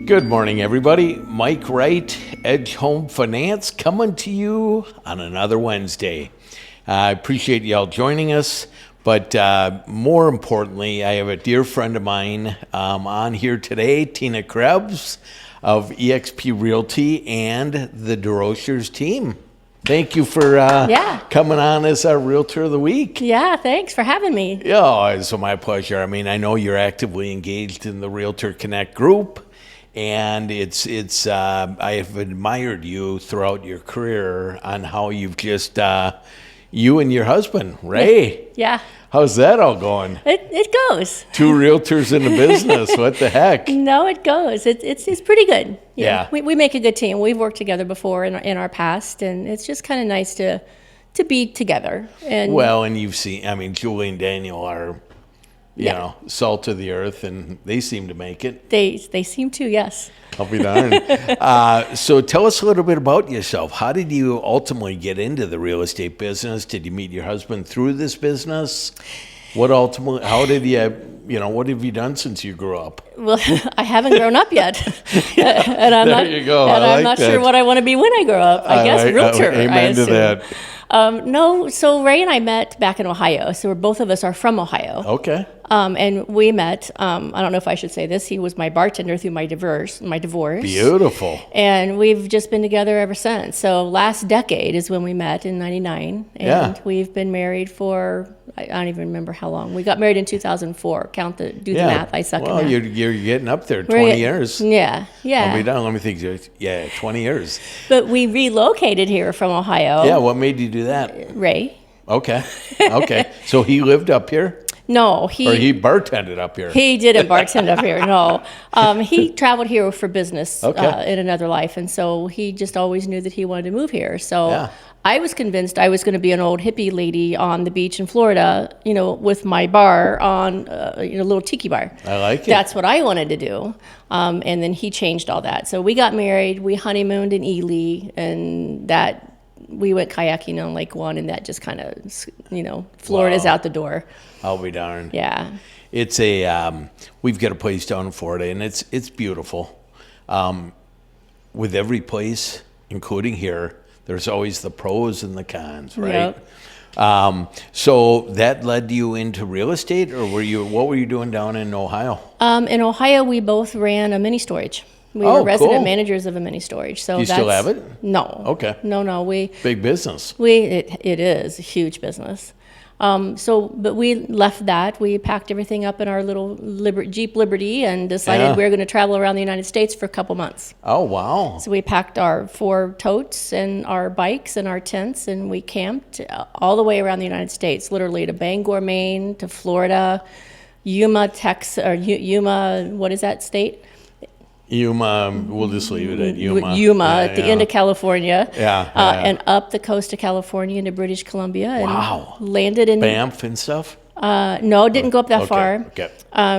Good morning, everybody. Mike Wright, Edge Home Finance, coming to you on another Wednesday. I appreciate y'all joining us, but more importantly, I have a dear friend of mine on here today, Tina Krebs of eXp Realty and the DeRochers team. Thank you for coming on as our Realtor of the Week. Yeah, thanks for having me. Yeah, it's my pleasure. I mean, I know you're actively engaged in the Realtor Connect group, and it's I have admired you throughout your career on how you've just you and your husband, Ray. Yeah. How's that all going? It goes. Two realtors in the business. What the heck? No, it goes. It's pretty good. Yeah. We make a good team. We've worked together before in our past, and it's just kind of nice to be together. And Well, and you've seen, I mean, Julie and Daniel are, you know, salt of the earth, and they seem to make it. they seem to, yes. I'll be darned. So tell us a little bit about yourself. How did you ultimately get into the real estate business? Did you meet your husband through this business? How did you, what have you done since you grew up? Well, I haven't grown up yet, and You go. I'm not sure what I want to be when I grow up. I guess realtor. Amen to that. No, so Ray and I met back in Ohio. So both of us are from Ohio. Okay. And we met, I don't know if I should say this, he was my bartender through my divorce. Beautiful. And we've just been together ever since. So last decade is when we met in 99. And we've been married for, I don't even remember how long. We got married in 2004. Do the math. I suck at math. You're getting up there, 20 years. Yeah. I'll be done. Let me think. Yeah, 20 years. But we relocated here from Ohio. Yeah, what made you do that? Ray. Okay. So he lived up here? No, Or he bartended up here? He didn't bartend up here, no. He traveled here for business in another life, and so he just always knew that he wanted to move here. So I was convinced I was going to be an old hippie lady on the beach in Florida, with my bar on, a little tiki bar. I like it. That's what I wanted to do. And then he changed all that. So we got married, we honeymooned in Ely, and we went kayaking on Lake One, and that just kind of, Florida's out the door. I'll be darned. Yeah. It's we've got a place down in Florida, and it's beautiful. With every place, including here, there's always the pros and the cons, right? Yep. So that led you into real estate, or what were you doing down in Ohio? In Ohio, we both ran a mini storage. We were resident managers of a mini storage. So Do you still have it? No. Okay. No. Big business. It is a huge business. But we left that. We packed everything up in our little Jeep Liberty and decided we were going to travel around the United States for a couple months. Oh, wow. So we packed our 4 totes and our bikes and our tents, and we camped all the way around the United States, literally to Bangor, Maine, to Florida, Yuma, Texas, or Yuma, what is that state? Yuma, we'll just leave it at Yuma. At the end of California. And up the coast of California into British Columbia. Wow. And landed in Banff and stuff? No, didn't go up that far. Okay.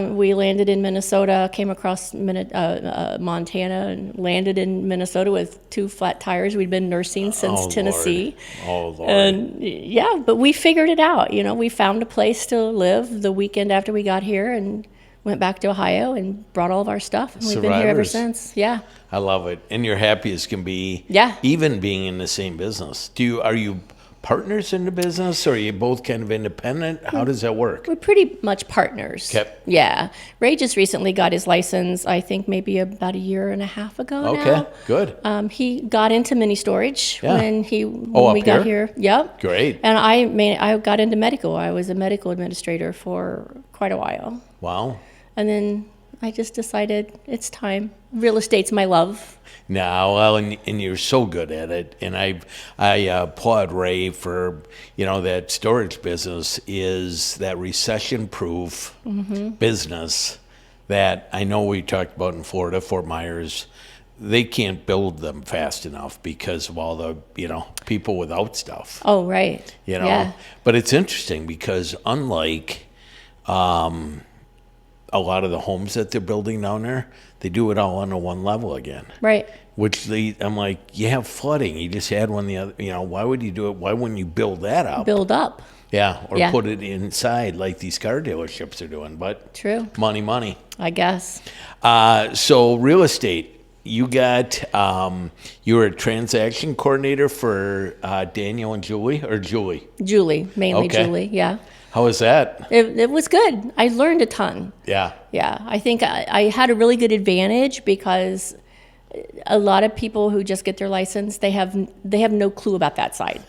We landed in Minnesota, came across Montana, and landed in Minnesota with 2 flat tires. We'd been nursing since Tennessee. Lord. Oh, Lord. And but we figured it out. We found a place to live the weekend after we got here, and went back to Ohio and brought all of our stuff. And we've been here ever since. Yeah. I love it. And you're happy as can be. Yeah. Even being in the same business. Are you partners in the business, or are you both kind of independent? How does that work? We're pretty much partners. Okay. Yeah. Ray just recently got his license, I think maybe about a year and a half ago now. Okay, good. He got into mini storage when we got here. Yep. Great. And I got into medical. I was a medical administrator for quite a while. Wow. And then I just decided it's time. Real estate's my love. No, well, and you're so good at it, and I applaud Ray for that storage business is that recession-proof business that I know we talked about in Florida, Fort Myers. They can't build them fast enough because of all the people without stuff. Oh, right. Yeah. But it's interesting because unlike a lot of the homes that they're building down there, they do it all on a one level again. Right. Which I'm like, you have flooding. You just had one the other. Why would you do it? Why wouldn't you build that up? Build up. Yeah, or Yeah. put it inside like these car dealerships are doing. But True. money. I guess. So real estate. You got you were a transaction coordinator for Daniel and Julie, or Julie? Julie, mainly Okay. Julie. Yeah. How was that? It was good. I learned a ton. Yeah. Yeah. I think I had a really good advantage because a lot of people who just get their license, they have no clue about that side.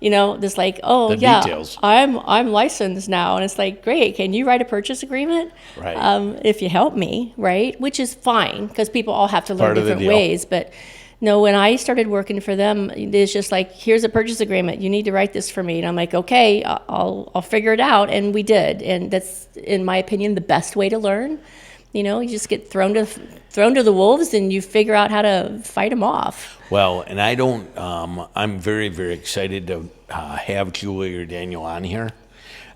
It's like, oh The yeah, details. I'm licensed now, and it's like, great. Can you write a purchase agreement? Right. If you help me, right? Which is fine because people all have to learn Part of the different deal. ways. But no, when I started working for them, it's just like, here's a purchase agreement. You need to write this for me, and I'm like, okay, I'll figure it out, and we did, and that's, in my opinion, the best way to learn. You just get thrown to the wolves, and you figure out how to fight them off. Well, and I don't. I'm very, very excited to have Julie or Daniel on here.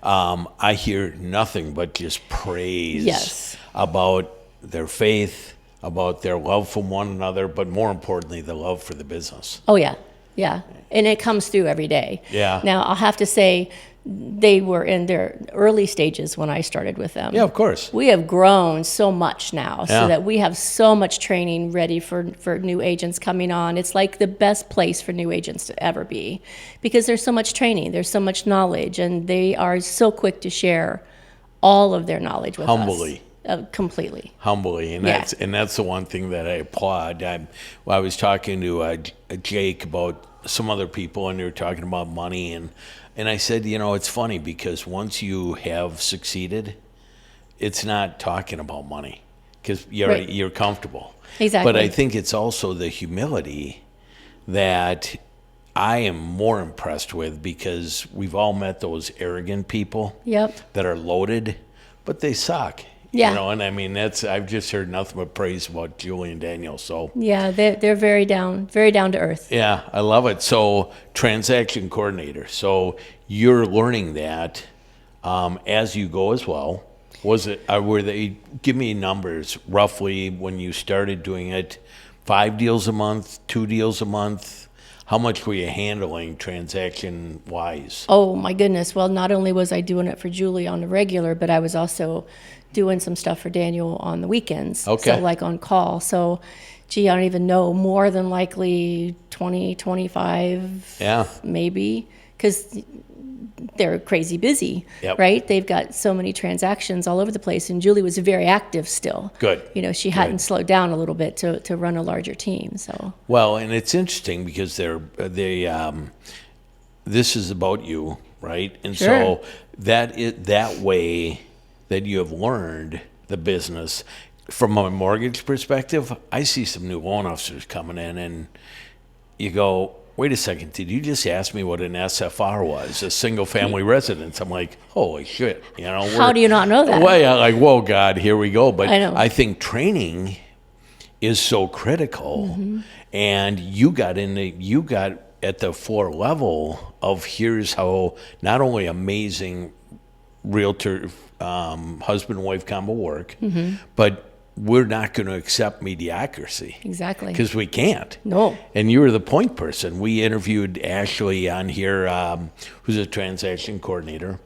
I hear nothing but just praise Yes. about their faith, about their love for one another, but more importantly, the love for the business. Oh yeah, yeah, and it comes through every day. Yeah. Now I'll have to say, they were in their early stages when I started with them. Yeah, of course. We have grown so much now, Yeah. so that we have so much training ready for new agents coming on. It's like the best place for new agents to ever be, because there's so much training, there's so much knowledge, and they are so quick to share all of their knowledge with Humbly. us. Completely. Humbly, and Yeah. that's the one thing that I applaud. I was talking to Jake about some other people, and they were talking about money, and I said, it's funny because once you have succeeded, it's not talking about money because Right. you're comfortable. Exactly. But I think it's also the humility that I am more impressed with, because we've all met those arrogant people Yep. that are loaded, but they suck. Yeah. And I mean, I've just heard nothing but praise about Julie and Daniel. So Yeah, they're very down to earth. yeah, I love it. So transaction coordinator. So you're learning that as you go as well. Was it? Were they? Give me numbers roughly when you started doing it. 5 deals a month, 2 deals a month. How much were you handling transaction wise? Oh my goodness. Well, not only was I doing it for Julie on the regular, but I was also doing some stuff for Daniel on the weekends. Okay. So like on call. So, gee, I don't even know, more than likely 20, 25, Yeah. maybe, because they're crazy busy, Yep. right? They've got so many transactions all over the place, and Julie was very active still. Good. She hadn't slowed down a little bit to run a larger team. So Well, and it's interesting because this is about you, right? And Sure. so that way that you have learned the business. From a mortgage perspective, I see some new loan officers coming in, and you go, wait a second, did you just ask me what an SFR was, a single family residence? I'm like, holy shit, how do you not know that? Well, yeah, like, whoa, God, here we go. But I know. I think training is so critical, Mm-hmm. and you got at the floor level of, here's how not only amazing realtor husband and wife combo work, Mm-hmm. but we're not going to accept mediocrity. Exactly. Because we can't. No. And you were the point person. We interviewed Ashley on here, who's a transaction coordinator,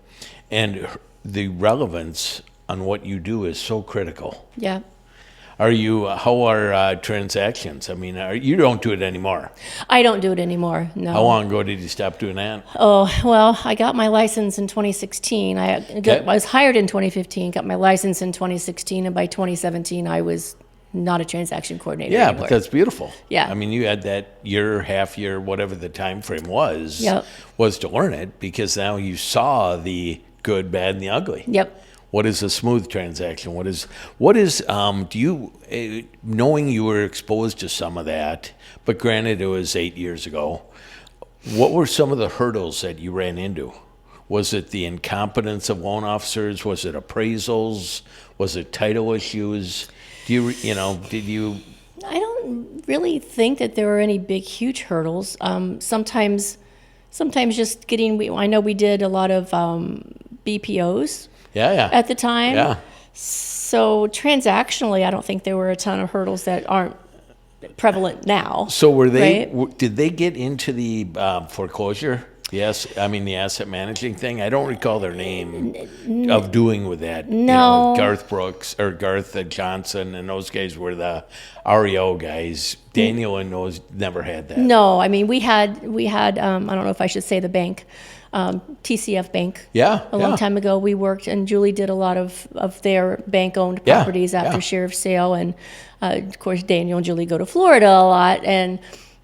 and the relevance on what you do is so critical. Yeah. How are transactions? I mean, you don't do it anymore. I don't do it anymore. No. How long ago did you stop doing that? Oh, well, I got my license in 2016. I was hired in 2015, got my license in 2016, and by 2017, I was not a transaction coordinator Yeah, anymore. but that's beautiful. Yeah. I mean, you had that year, half year, whatever the time frame was, Yep. was to learn it, because now you saw the good, bad, and the ugly. Yep. What is a smooth transaction? What is do you, knowing you were exposed to some of that, but granted it was 8 years ago, what were some of the hurdles that you ran into? Was it the incompetence of loan officers? Was it appraisals? Was it title issues? Did you? I don't really think that there were any big, huge hurdles. Sometimes just getting, I know we did a lot of BPOs Yeah. at the time. Yeah. So transactionally, I don't think there were a ton of hurdles that aren't prevalent now. So were they? Right? Did they get into the foreclosure Yes, I mean the asset managing thing. I don't recall their name of doing with that. No. Garth Brooks or Garth Johnson and those guys were the REO guys. Daniel and those never had that. No, I mean we had I don't know if I should say the bank, TCF Bank. Yeah, a long time ago we worked, and Julie did a lot of their bank owned properties after sheriff's sale, and of course Daniel and Julie go to Florida a lot, and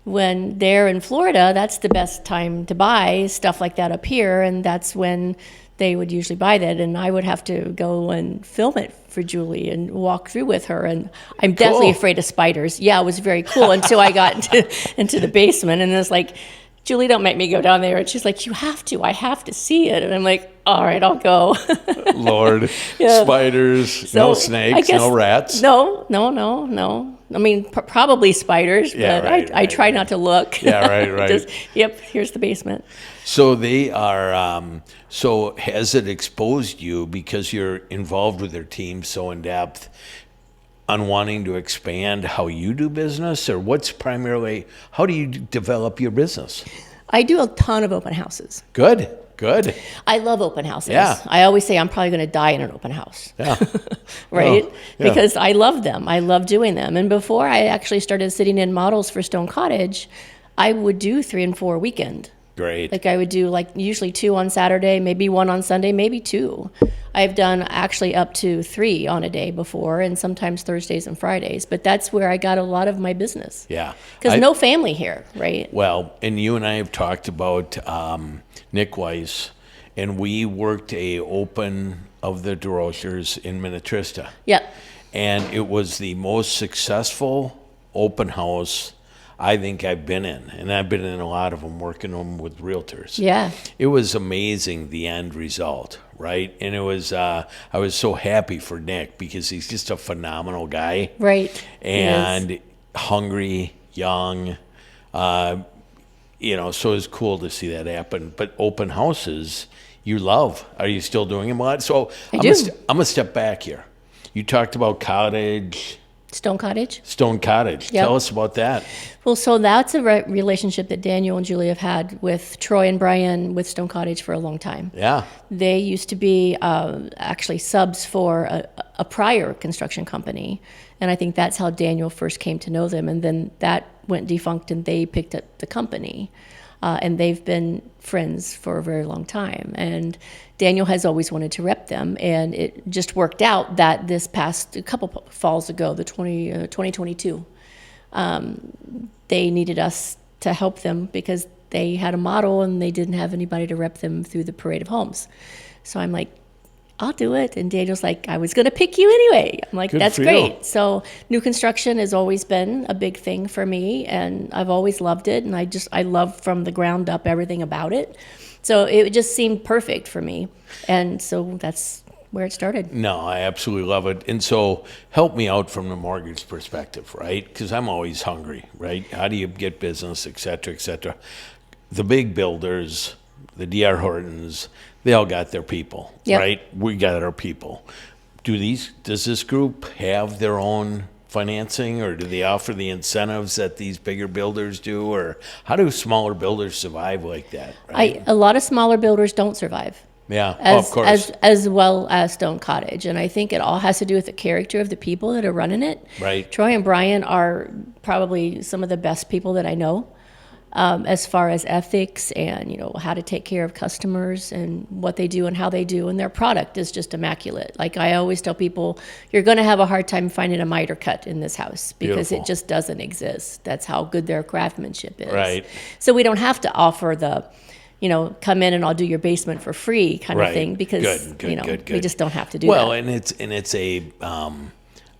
when they're in Florida, that's the best time to buy stuff like that up here, and that's when they would usually buy that, and I would have to go and film it for Julie and walk through with her, and I'm deathly afraid of spiders. Yeah, it was very cool until I got into the basement, and it's like, Julie, don't make me go down there. And she's like, you have to. I have to see it. And I'm like, all right, I'll go. Lord, spiders, no snakes, no rats. No. I mean, probably spiders, but I try not to look. Yeah, right. Just, yep, here's the basement. So they are, so has it exposed you, because you're involved with their team so in depth, on wanting to expand how you do business, or what's primarily, how do you develop your business? I do a ton of open houses. Good. I love open houses. Yeah. I always say I'm probably going to die in an open house. Yeah. Right? Oh, yeah. Because I love them. I love doing them. And before I actually started sitting in models for Stone Cottage, I would do 3 and 4 a weekend. Great. Like I would do usually 2 on Saturday, maybe 1 on Sunday, maybe 2. I've done actually up to 3 on a day before, and sometimes Thursdays and Fridays. But that's where I got a lot of my business. Yeah. Because no family here, right? Well, and you and I have talked about Nick Weiss, and we worked a open of the Drosers in Minnetrista. Yep. And it was the most successful open house I think I've been in, and I've been in a lot of them, working them with realtors. Yeah. It was amazing, the end result, right? And it was, I was so happy for Nick, because he's just a phenomenal guy. Right. And hungry, young, so it's cool to see that happen. But open houses, you love. Are you still doing them a lot? So I'm going to step back here. You talked about cottage. Stone Cottage. Yep. Tell us about that. Well, so that's a relationship that Daniel and Julie have had with Troy and Brian with Stone Cottage for a long time. Yeah. They used to be actually subs for a prior construction company. And I think that's how Daniel first came to know them. And then that went defunct, and they picked up the company. And they've been friends for a very long time. And Daniel has always wanted to rep them. And it just worked out that this past, a couple falls ago, the 2022, they needed us to help them because they had a model and they didn't have anybody to rep them through the parade of homes. So I'm like, I'll do it. And Daniel's like, I was going to pick you anyway. I'm like, that's great. So new construction has always been a big thing for me, and I've always loved it. And I love from the ground up everything about it. So it just seemed perfect for me. And so that's where it started. No, I absolutely love it. And so help me out from the mortgage perspective, right? Because I'm always hungry, right? How do you get business, et cetera, et cetera? The big builders, the D.R. Hortons, they all got their people, right? We got our people. Does this group have their own financing, or do they offer the incentives that these bigger builders do? Or how do smaller builders survive like that? Right? A lot of smaller builders don't survive. Yeah, of course. As well as Stone Cottage. And I think it all has to do with the character of the people that are running it. Right. Troy and Brian are probably some of the best people that I know. As far as ethics and how to take care of customers and what they do and how they do, and their product is just immaculate. Like I always tell people, you're going to have a hard time finding a miter cut in this house because it just doesn't exist. That's how good their craftsmanship is. Right. So we don't have to offer the, come in and I'll do your basement for free kind of thing, because good. we just don't have to do that. Well, and it's a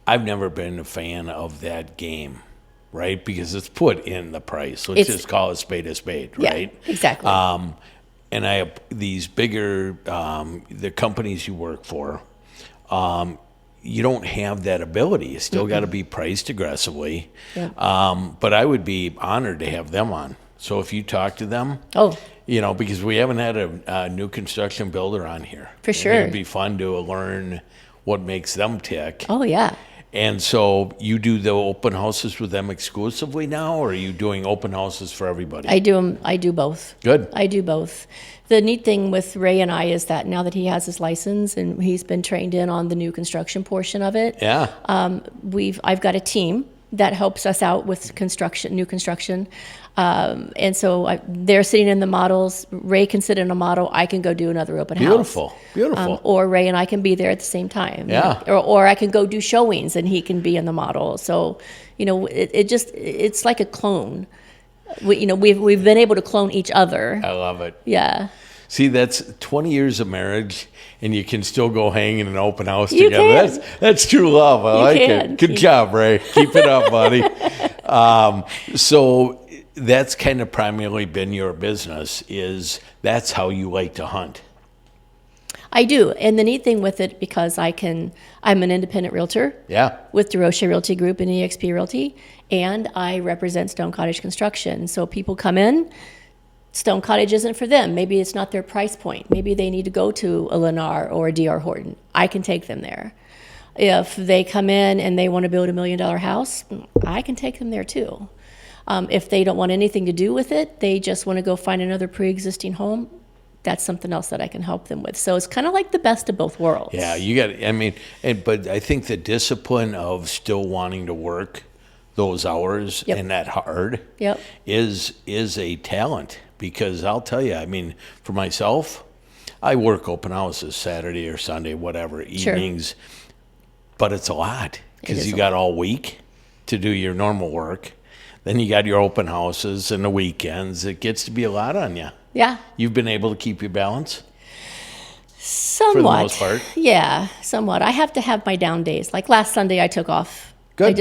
I've never been a fan of that game. Right, because it's put in the price. Let's just call it a spade, right? Yeah, exactly. And I have these bigger, the companies you work for, you don't have that ability. You still got to be priced aggressively. Yeah. But I would be honored to have them on. So if you talk to them, because we haven't had a new construction builder on here. For sure. It'd be fun to learn what makes them tick. Oh, yeah. And so you do the open houses with them exclusively now, or are you doing open houses for everybody? I do 'em- I do both. Good. I do both. The neat thing with Ray and I is that now that he has his license and he's been trained in on the new construction portion of it, Yeah. I've got a team that helps us out with new construction. And so they're sitting in the models. Ray can sit in a model. I can go do another open house. Beautiful. Beautiful. Or Ray and I can be there at the same time. Yeah. Or I can go do showings and he can be in the model. So, it's like a clone. We've been able to clone each other. I love it. Yeah. See, that's 20 years of marriage, and you can still go hang in an open house You together. can. That's true love. I like it. Good job, Ray. Keep it up, buddy. So that's kind of primarily been your business. That's how you like to hunt. I do. And the neat thing with it, because I'm an independent realtor. Yeah. With DeRoche Realty Group and EXP Realty, and I represent Stone Cottage Construction. So people come in, Stone Cottage isn't for them. Maybe it's not their price point. Maybe they need to go to a Lennar or a D.R. Horton. I can take them there. If they come in and they want to build $1 million house, I can take them there too. If they don't want anything to do with it, they just want to go find another pre-existing home, that's something else that I can help them with. So it's kind of like the best of both worlds. Yeah, but I think the discipline of still wanting to work those hours Yep. and that hard Yep. is a talent. Because I'll tell you, for myself, I work open houses Saturday or Sunday, whatever, evenings, but it's a lot because you got all week to do your normal work. Then you got your open houses and the weekends. It gets to be a lot on you. Yeah. You've been able to keep your balance? Somewhat. For the most part? Yeah, somewhat. I have to have my down days. Like last Sunday, I took off. Good.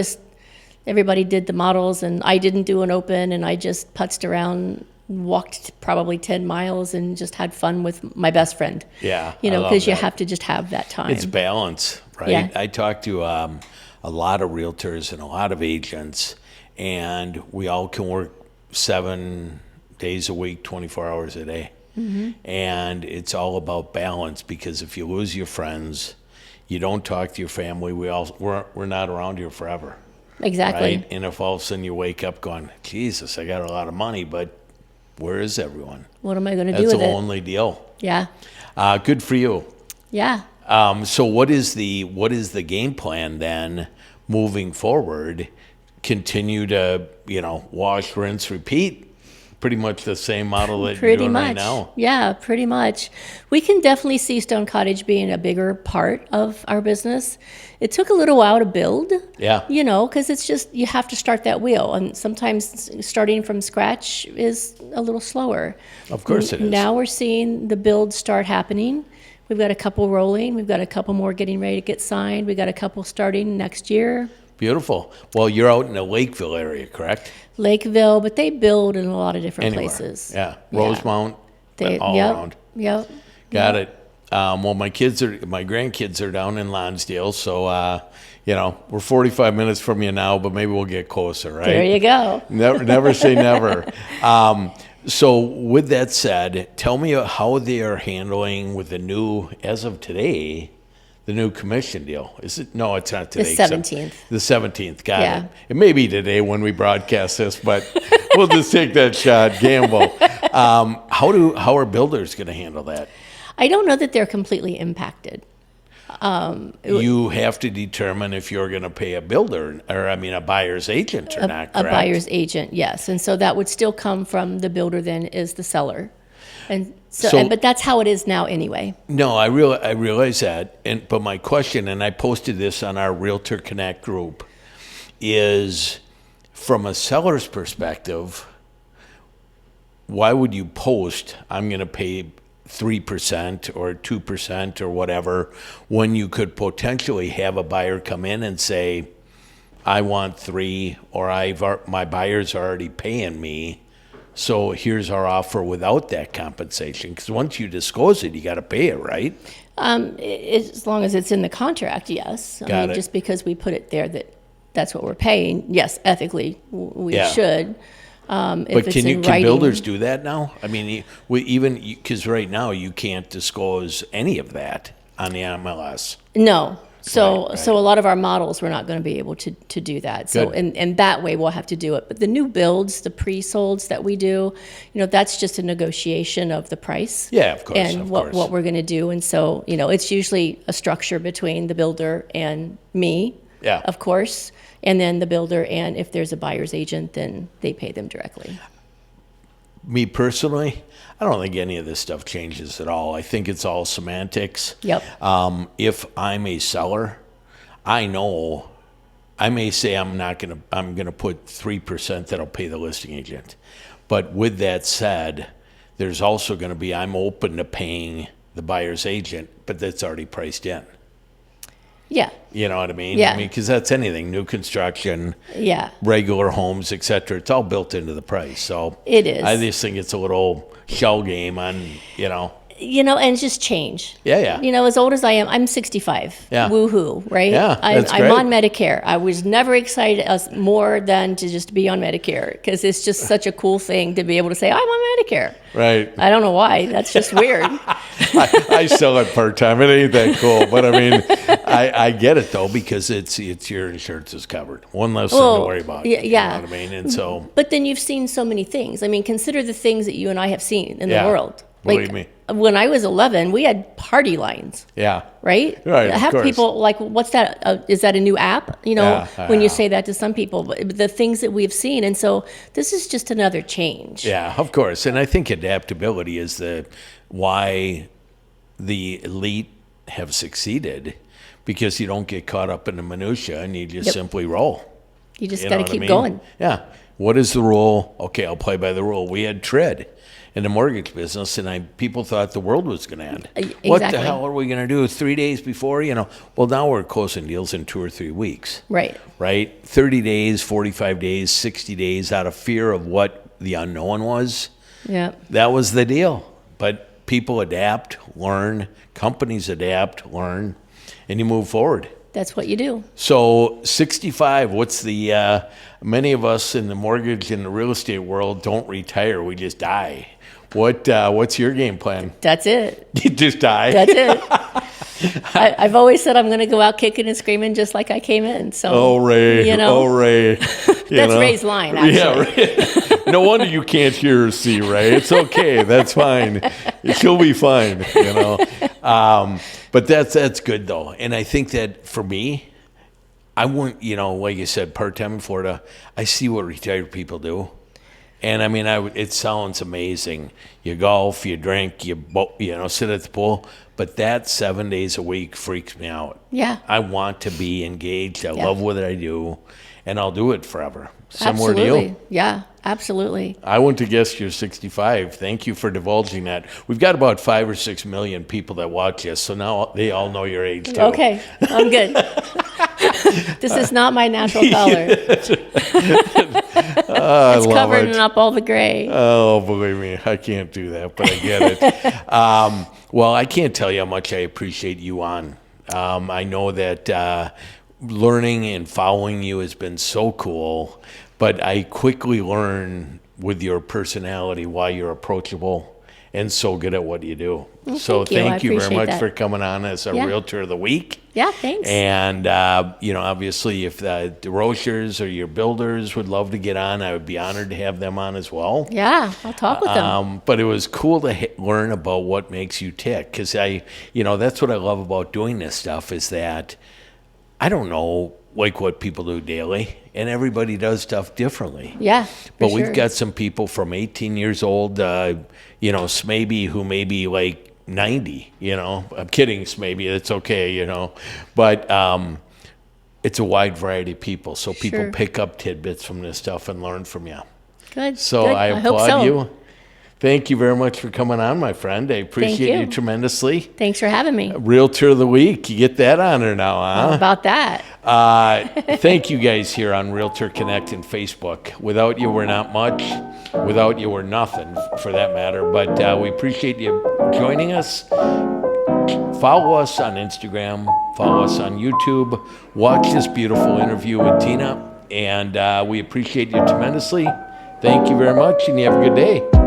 Everybody did the models, and I didn't do an open, and I just putzed around, walked probably 10 miles, and just had fun with my best friend. Yeah. Because you have to just have that time. It's balance, right? Yeah. I talk to a lot of realtors and a lot of agents, and we all can work 7 days a week, 24 hours a day. Mm-hmm. And it's all about balance, because if you lose your friends, you don't talk to your family, we're not around here forever. Exactly. Right? And if all of a sudden you wake up going, Jesus, I got a lot of money, but where is everyone? What am I going to do with it? That's a lonely deal. Yeah. Good for you. Yeah. So what is the game plan then moving forward? Continue to, wash, rinse, repeat? Pretty much the same model that you're doing right now? Yeah, pretty much. We can definitely see Stone Cottage being a bigger part of our business. It took a little while to build. Yeah. Because it's just, you have to start that wheel. And sometimes starting from scratch is a little slower. Of course it is. Now we're seeing the build start happening. We've got a couple rolling. We've got a couple more getting ready to get signed. We've got a couple starting next year. Beautiful. Well, you're out in the Lakeville area, correct? Lakeville, but they build in a lot of different Anywhere. places. Yeah. Rosemount, all around. Yep. Got it. Well, my grandkids are down in Lonsdale, so we're 45 minutes from you now, but maybe we'll get closer, right? There you go. Never say never. So with that said, tell me how they are handling with as of today, the new commission deal. Is it? No, it's not today. The 17th. The 17th. Got Yeah. it. It may be today when we broadcast this, but we'll just take that shot, gamble. How are builders going to handle that? I don't know that they're completely impacted. You have to determine if you're going to pay a buyer's agent or not, correct? A buyer's agent, yes. And so that would still come from the builder then is the seller. And but that's how it is now anyway. No, I realize that. But my question, and I posted this on our Realtor Connect group, is from a seller's perspective, why would you post, I'm going to pay 3% or 2% or whatever, when you could potentially have a buyer come in and say, I want 3, or my buyer's already paying me, so here's our offer without that compensation? Because once you disclose it, you got to pay it, right? As long as it's in the contract, yes. Got it. Just because we put it there that's what we're paying, yes, ethically we should. But can builders do that now? Because right now you can't disclose any of that on the MLS. No, So a lot of our models, we're not going to be able to do that. So in that way, we'll have to do it. But the new builds, the pre-solds that we do, that's just a negotiation of the price. Yeah, of course. And what we're going to do. And so, it's usually a structure between the builder and me, of course. And then the builder, and if there's a buyer's agent, then they pay them directly. Me personally, I don't think any of this stuff changes at all. I think it's all semantics. Yep. If I'm a seller, I know I may say I'm gonna put 3% that'll pay the listing agent. But with that said, there's also gonna be, I'm open to paying the buyer's agent, but that's already priced in. Yeah. You know what I mean? Yeah. I mean, because that's anything, new construction, Yeah. regular homes, et cetera. It's all built into the price. So It is. I just think it's a little shell game on, And just change. Yeah. As old as I am, I'm 65. Yeah. Woohoo, right? Yeah, I'm that's great. on Medicare. I was never excited more than to just be on Medicare because it's just such a cool thing to be able to say, I'm on Medicare. Right. I don't know why. That's just weird. I sell it part-time. It ain't that cool. But I mean, I get it, though, because it's your insurance is covered. One less thing to worry about. Yeah. You know what I mean? And so. But then you've seen so many things. I mean, consider the things that you and I have seen in the world. What do you mean? When I was 11, we had party lines. Yeah. Right? Right, I of have course. people like, what's that? Is that a new app? When you say that to some people, but the things that we've seen. And so this is just another change. Yeah, of course. And I think adaptability is why the elite have succeeded, because you don't get caught up in the minutia and you just simply roll. You just got to keep I mean? going. Yeah. What is the rule? Okay, I'll play by the rule. We had TRID in the mortgage business, and people thought the world was going to end. Exactly. What the hell are we going to do 3 days before? Well, now we're closing deals in 2 or 3 weeks. Right. 30 days, 45 days, 60 days out of fear of what the unknown was. Yeah. That was the deal. But people adapt, learn, companies adapt, learn, and you move forward. That's what you do. So 65, what's the, many of us in the mortgage and the real estate world don't retire, we just die. What's your game plan? That's it. You just die? That's it. I've always said I'm going to go out kicking and screaming just like I came in. So, Oh, Ray. That's Ray's line, actually. Yeah, Ray. No wonder you can't hear or see, Ray. It's okay. That's fine. She'll be fine, But that's good, though. And I think that for me, I want, like you said, part-time in Florida, I see what retired people do. And I mean, it sounds amazing. You golf, you drink, you sit at the pool. But that 7 days a week freaks me out. Yeah. I want to be engaged. I love what I do, and I'll do it forever. Similar Absolutely. deal. Yeah, absolutely. I wouldn't have guessed you're 65. Thank you for divulging that. We've got about 5 or 6 million people that watch us, so now they all know your age, too. Okay, I'm good. This is not my natural color. It's covering up all the gray. Oh, believe me, I can't do that, but I get it. Well, I can't tell you how much I appreciate you on. I know that learning and following you has been so cool, but I quickly learn with your personality why you're approachable and so good at what you do. Well, so thank you very much that. for coming on as a Realtor of the Week. Yeah, thanks. And, obviously, if the Rochers or your builders would love to get on, I would be honored to have them on as well. Yeah, I'll talk with them. But it was cool to learn about what makes you tick, because that's what I love about doing this stuff is that I don't know like what people do daily, and everybody does stuff differently. Yeah, but sure. We've got some people from 18 years old, Smaybe, who may be like 90, I'm kidding, Smaybe, that's okay, but it's a wide variety of people, so people pick up tidbits from this stuff and learn from you. Good. So good. I applaud you. Thank you very much for coming on, my friend. I appreciate you tremendously. Thanks for having me. Realtor of the Week. You get that honor now, huh? How about that? Thank you guys here on Realtor Connect and Facebook. Without you, we're not much. Without you, we're nothing, for that matter. But we appreciate you joining us. Follow us on Instagram. Follow us on YouTube. Watch this beautiful interview with Tina. And we appreciate you tremendously. Thank you very much, and you have a good day.